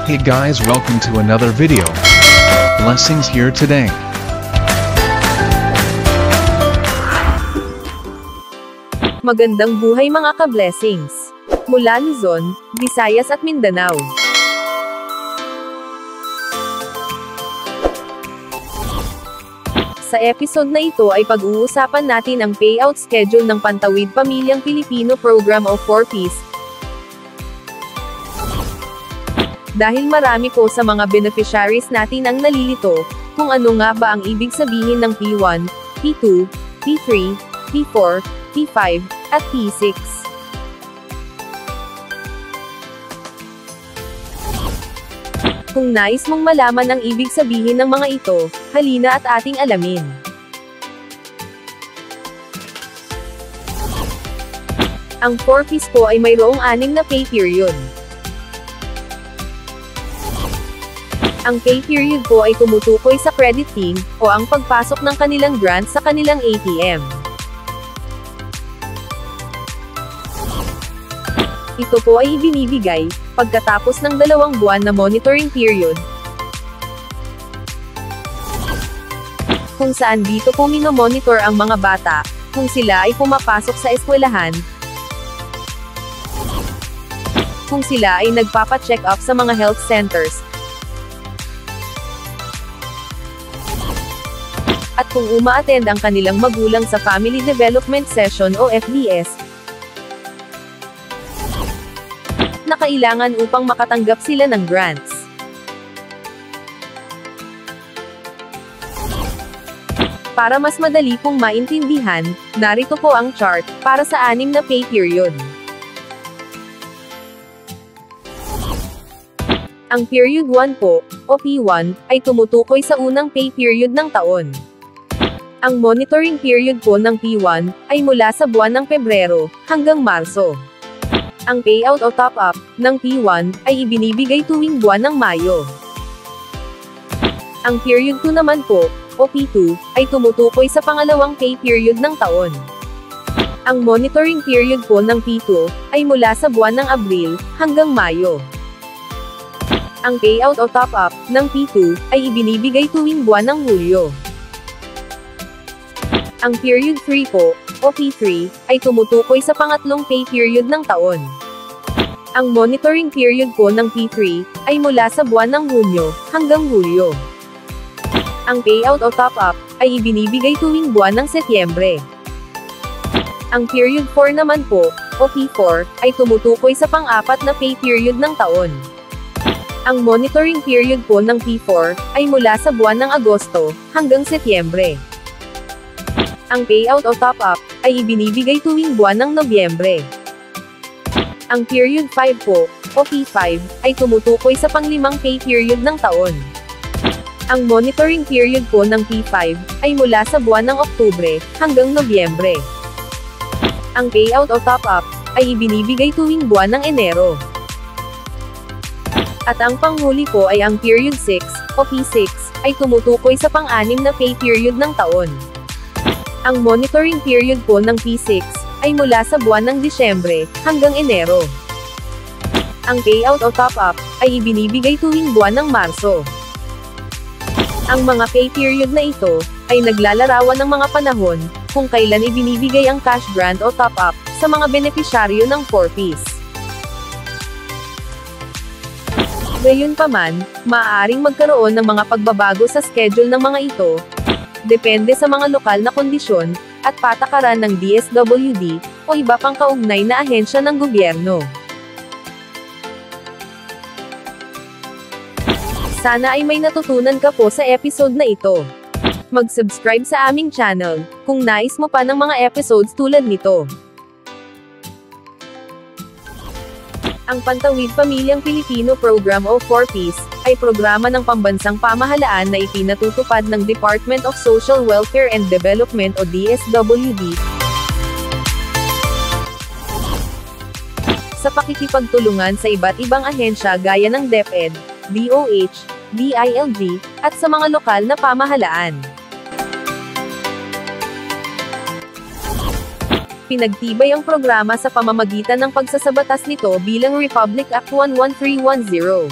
Hey guys, welcome to another video. Blessings here today. Magandang buhay mga ka-blessings. Mula Luzon, Visayas at Mindanao. Sa episode na ito ay pag-uusapan natin ang payout schedule ng Pantawid Pamilyang Pilipino Program o 4Ps. Dahil marami po sa mga beneficiaries natin ang nalilito, kung ano nga ba ang ibig sabihin ng P1, P2, P3, P4, P5, at P6. Kung nais mong malaman ang ibig sabihin ng mga ito, halina at ating alamin. Ang 4Ps po ay mayroong 6 na pay period. Ang pay period po ay tumutukoy sa credit team, o ang pagpasok ng kanilang grant sa kanilang ATM. Ito po ay ibinibigay, pagkatapos ng 2 buwan na monitoring period, kung saan dito po minomonitor ang mga bata, kung sila ay pumapasok sa eskwelahan, kung sila ay nagpapa-check up sa mga health centers, at kung uma-attend ang kanilang magulang sa Family Development Session o FDS, na kailangan upang makatanggap sila ng grants. Para mas madali pong maintindihan, narito po ang chart, para sa 6 na pay period. Ang period 1 po, o P1, ay tumutukoy sa unang pay period ng taon. Ang monitoring period po ng P1, ay mula sa buwan ng Pebrero, hanggang Marso. Ang payout o top-up, ng P1, ay ibinibigay tuwing buwan ng Mayo. Ang period 2 naman po, o P2, ay tumutukoy sa pangalawang pay period ng taon. Ang monitoring period po ng P2, ay mula sa buwan ng Abril, hanggang Mayo. Ang payout o top-up, ng P2, ay ibinibigay tuwing buwan ng Hulyo. Ang period 3 po, o P3, ay tumutukoy sa pangatlong pay period ng taon. Ang monitoring period po ng P3, ay mula sa buwan ng Hunyo, hanggang Hulyo. Ang payout o top-up, ay ibinibigay tuwing buwan ng Setyembre. Ang period 4 naman po, o P4, ay tumutukoy sa pang-apat na pay period ng taon. Ang monitoring period po ng P4, ay mula sa buwan ng Agosto, hanggang Setyembre. Ang payout o top-up, ay ibinibigay tuwing buwan ng Nobyembre. Ang period 5 po, o P5, ay tumutukoy sa pang-5 pay period ng taon. Ang monitoring period po ng P5, ay mula sa buwan ng Oktubre, hanggang Nobyembre. Ang payout o top-up, ay ibinibigay tuwing buwan ng Enero. At ang panghuli po ay ang period 6, o P6, ay tumutukoy sa pang-6 na pay period ng taon. Ang monitoring period po ng P6, ay mula sa buwan ng Disyembre, hanggang Enero. Ang payout o top-up, ay ibinibigay tuwing buwan ng Marso. Ang mga pay period na ito, ay naglalarawan ng mga panahon, kung kailan ibinibigay ang cash grant o top-up, sa mga benepisyaryo ng 4Ps. Gayunpaman, maaaring magkaroon ng mga pagbabago sa schedule ng mga ito, depende sa mga lokal na kondisyon, at patakaran ng DSWD, o iba pang kaugnay na ahensya ng gobyerno. Sana ay may natutunan ka po sa episode na ito. Mag-subscribe sa aming channel, kung nais mo pa ng mga episodes tulad nito. Ang Pantawid Pamilyang Pilipino Program o 4Ps, ay programa ng pambansang pamahalaan na ipinatutupad ng Department of Social Welfare and Development o DSWD, sa pakikipagtulungan sa iba't ibang ahensya gaya ng DepEd, DOH, DILG, at sa mga lokal na pamahalaan. Pinagtibay ang programa sa pamamagitan ng pagsasabatas nito bilang Republic Act 11310.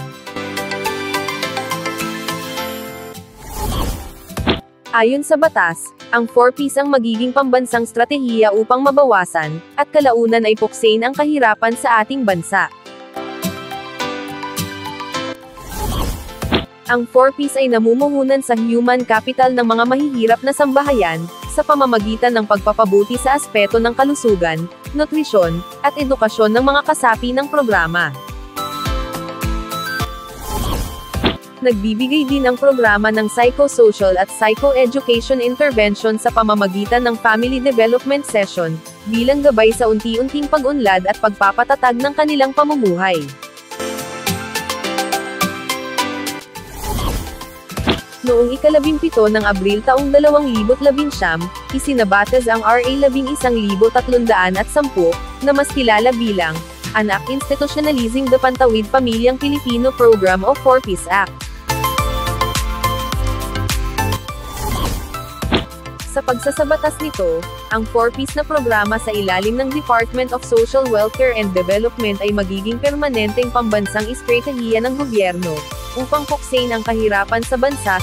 Ayon sa batas, ang 4Ps ang magiging pambansang stratehiya upang mabawasan, at kalaunan ay puksain ang kahirapan sa ating bansa. Ang 4Ps ay namumuhunan sa human capital ng mga mahihirap na sambahayan, sa pamamagitan ng pagpapabuti sa aspeto ng kalusugan, nutrisyon, at edukasyon ng mga kasapi ng programa. Nagbibigay din ang programa ng psychosocial at psychoeducation intervention sa pamamagitan ng family development session, bilang gabay sa unti-unting pag-unlad at pagpapatatag ng kanilang pamumuhay. Noong ika-17 ng Abril taong 2019, isinabatas ang RA 11,310 na mas kilala bilang Anak Institutionalizing the Pantawid Pamilyang Pilipino Program o 4Ps Act. Sa pagsasabatas nito, ang 4Ps na programa sa ilalim ng Department of Social Welfare and Development ay magiging permanenteng pambansang estratehiya ng gobyerno, upang puksain ang kahirapan sa bansa,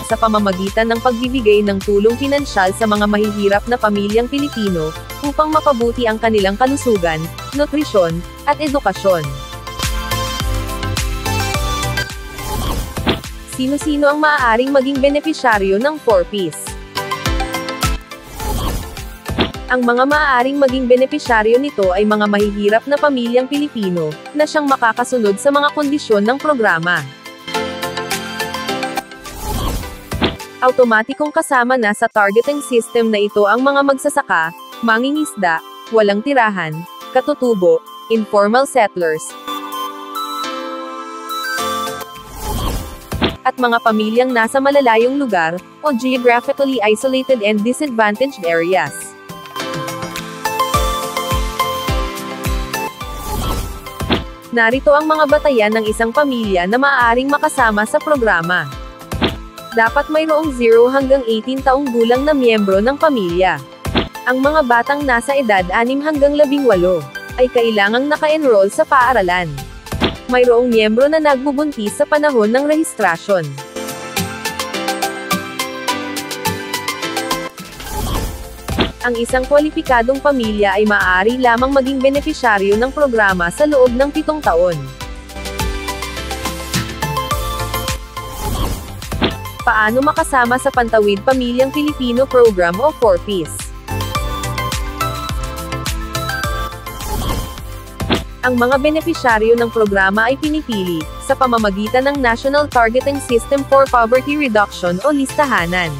sa pamamagitan ng pagbibigay ng tulong pinansyal sa mga mahihirap na pamilyang Pilipino, upang mapabuti ang kanilang kalusugan, nutrisyon, at edukasyon. Sino-sino ang maaaring maging benepisyaryo ng 4Ps? Ang mga maaaring maging benepisyaryo nito ay mga mahihirap na pamilyang Pilipino, na siyang makakasunod sa mga kondisyon ng programa. Automatikong kasama na sa targeting system na ito ang mga magsasaka, mangingisda, walang tirahan, katutubo, informal settlers, at mga pamilyang nasa malalayong lugar, o geographically isolated and disadvantaged areas. Narito ang mga batayan ng isang pamilya na maaaring makasama sa programa. Dapat mayroong 0 hanggang 18 taong gulang na miyembro ng pamilya. Ang mga batang nasa edad 6 hanggang 18 ay kailangang naka-enroll sa paaralan. Mayroong miyembro na nagbubuntis sa panahon ng rehistrasyon. Ang isang kwalipikadong pamilya ay maaari lamang maging benepisyaryo ng programa sa loob ng 7 taon. Paano makasama sa Pantawid Pamilyang Pilipino Program o 4Ps? Ang mga benepisyaryo ng programa ay pinipili, sa pamamagitan ng National Targeting System for Poverty Reduction o listahanan.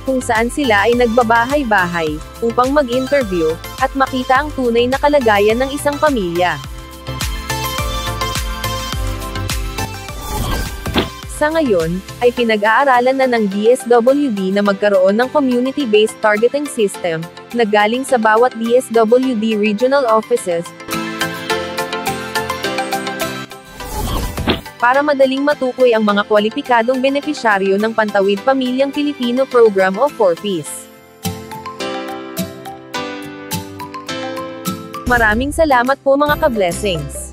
Kung saan sila ay nagbabahay-bahay, upang mag-interview, at makita ang tunay na kalagayan ng isang pamilya. Sa ngayon, ay pinag-aaralan na ng DSWD na magkaroon ng community-based targeting system, na galing sa bawat DSWD regional offices, para madaling matukoy ang mga kwalipikadong benepisyaryo ng Pantawid Pamilyang Pilipino Program o 4Ps. Maraming salamat po mga ka-blessings.